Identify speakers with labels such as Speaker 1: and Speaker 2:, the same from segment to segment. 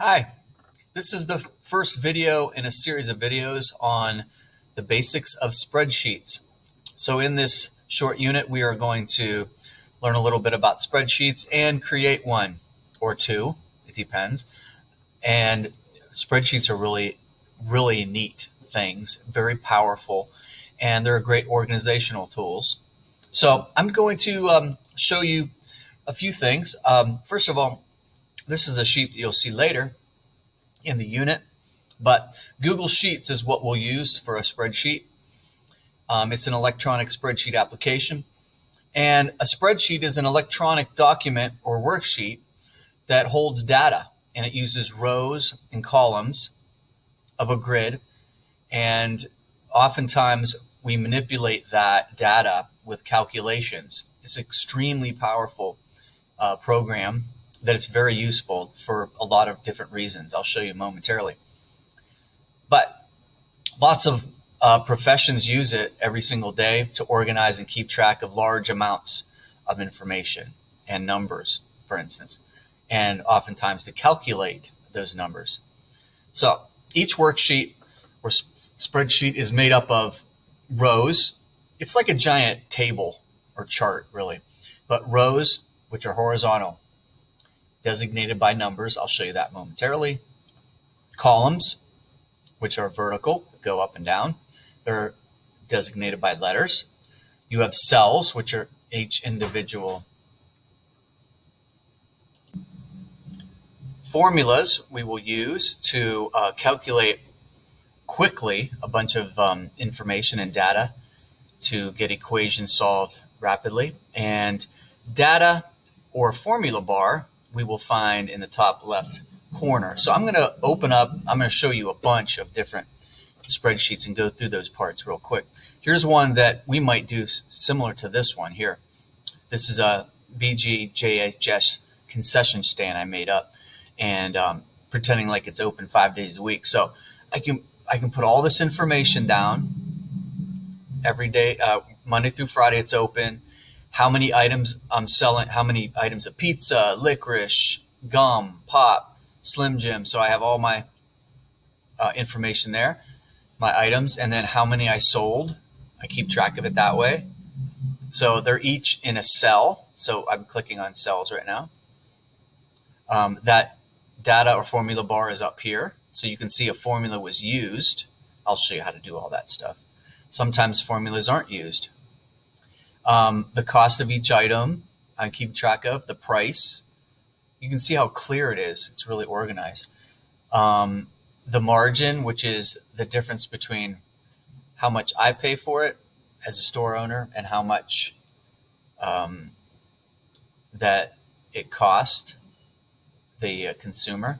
Speaker 1: Hi, this is the first video in a series of videos on the basics of spreadsheets. So in this short unit, we are going to learn a little bit about spreadsheets and create one or two, it depends. And spreadsheets are really neat things, very powerful, and they're great organizational tools. So I'm going to show you a few things. First of all, this is a sheet that you'll see later in the unit, but Google Sheets is what we'll use for a spreadsheet. It's an electronic spreadsheet application, and a spreadsheet is an electronic document or worksheet that holds data, and it uses rows and columns of a grid, and oftentimes we manipulate that data with calculations. It's an extremely powerful program that is very useful for a lot of different reasons. I'll show you momentarily. But lots of professions use it every single day to organize and keep track of large amounts of information and numbers, for instance, and oftentimes to calculate those numbers. So each worksheet or spreadsheet is made up of rows. It's like a giant table or chart, really, but rows, which are horizontal, designated by numbers. I'll show you that momentarily. Columns, which are vertical, go up and down. They're designated by letters. You have cells, which are each individual. Formulas we will use to calculate quickly a bunch of information and data to get equations solved rapidly. And data or formula bar we will find in the top left corner. So I'm going to open up, I'm going to show you a bunch of different spreadsheets and go through those parts real quick. Here's one that we might do similar to this one here. This is a BGJHS concession stand I made up, and pretending like it's open 5 days a week. So I can put all this information down every day, Monday through Friday it's open, how many items I'm selling, how many items of pizza, licorice, gum, pop, Slim Jim. So I have all my information there, my items, and then how many I sold. I keep track of it that way. So they're each in a cell. So I'm clicking on cells right now. That data or formula bar is up here. So you can see a formula was used. I'll show you how to do all that stuff. Sometimes formulas aren't used. The cost of each item I keep track of, the price. You can see how clear it is. It's really organized. The margin, which is the difference between how much I pay for it as a store owner and how much that it cost the consumer,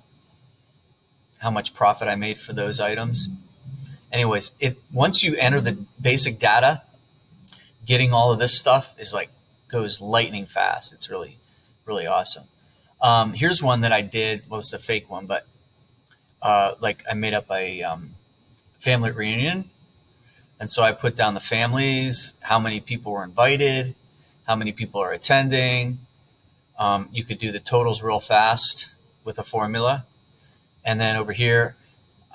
Speaker 1: how much profit I made for those items. Anyways, once you enter the basic data, getting all of this stuff is goes lightning fast. It's really awesome. Here's one that I did. Well, it's a fake one, but I made up a family reunion. And so I put down the families, how many people were invited, how many people are attending. You could do the totals real fast with a formula. And then over here,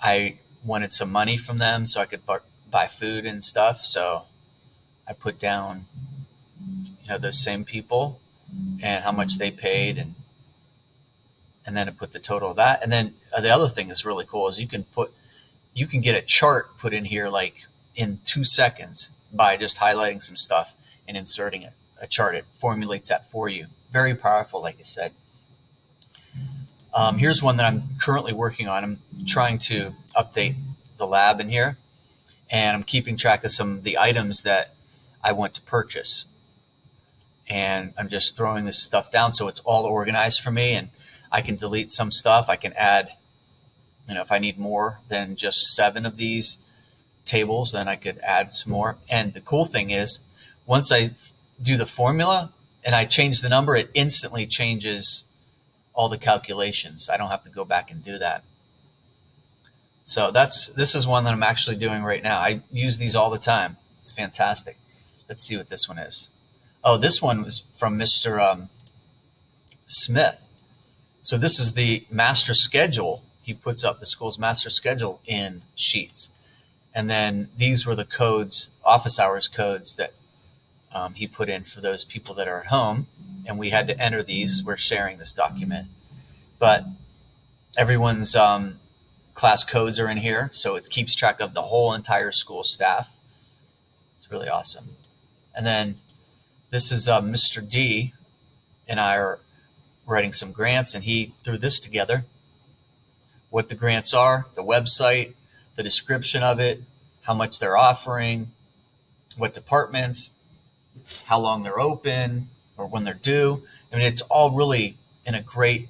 Speaker 1: I wanted some money from them so I could buy food and stuff. So I put down, those same people and how much they paid, and then I put the total of that. And then the other thing that's really cool is you can get a chart put in here in 2 seconds by just highlighting some stuff and inserting a chart. It formulates that for you. Very powerful, like I said. Here's one that I'm currently working on. I'm trying to update the lab in here, and I'm keeping track of some of the items that I want to purchase. And I'm just throwing this stuff down so it's all organized for me, and I can delete some stuff. I can add, if I need more than just 7 of these tables, then I could add some more. And the cool thing is, once I do the formula and I change the number, it instantly changes all the calculations. I don't have to go back and do that. So this is one that I'm actually doing right now. I use these all the time. It's fantastic. Let's see what this one is. Oh, this one was from Mr. Smith. So this is the master schedule. He puts up the school's master schedule in Sheets. And then these were the codes, office hours codes that he put in for those people that are at home. And we had to enter these. We're sharing this document. But everyone's class codes are in here, so it keeps track of the whole entire school staff. It's really awesome. And then this is Mr. D and I are writing some grants, and he threw this together. What the grants are, the website, the description of it, how much they're offering, what departments, how long they're open, or when they're due. I mean, it's all really in a great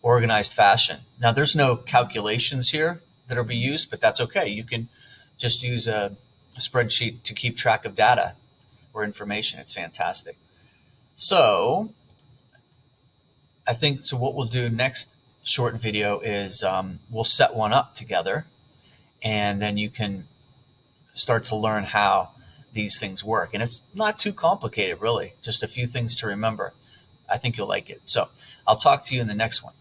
Speaker 1: organized fashion. Now, there's no calculations here that will be used, but that's okay. You can just use a spreadsheet to keep track of data or information. It's fantastic. So I think what we'll do next short video is we'll set one up together, and then you can start to learn how these things work. And it's not too complicated, really, just a few things to remember. I think you'll like it. So I'll talk to you in the next one.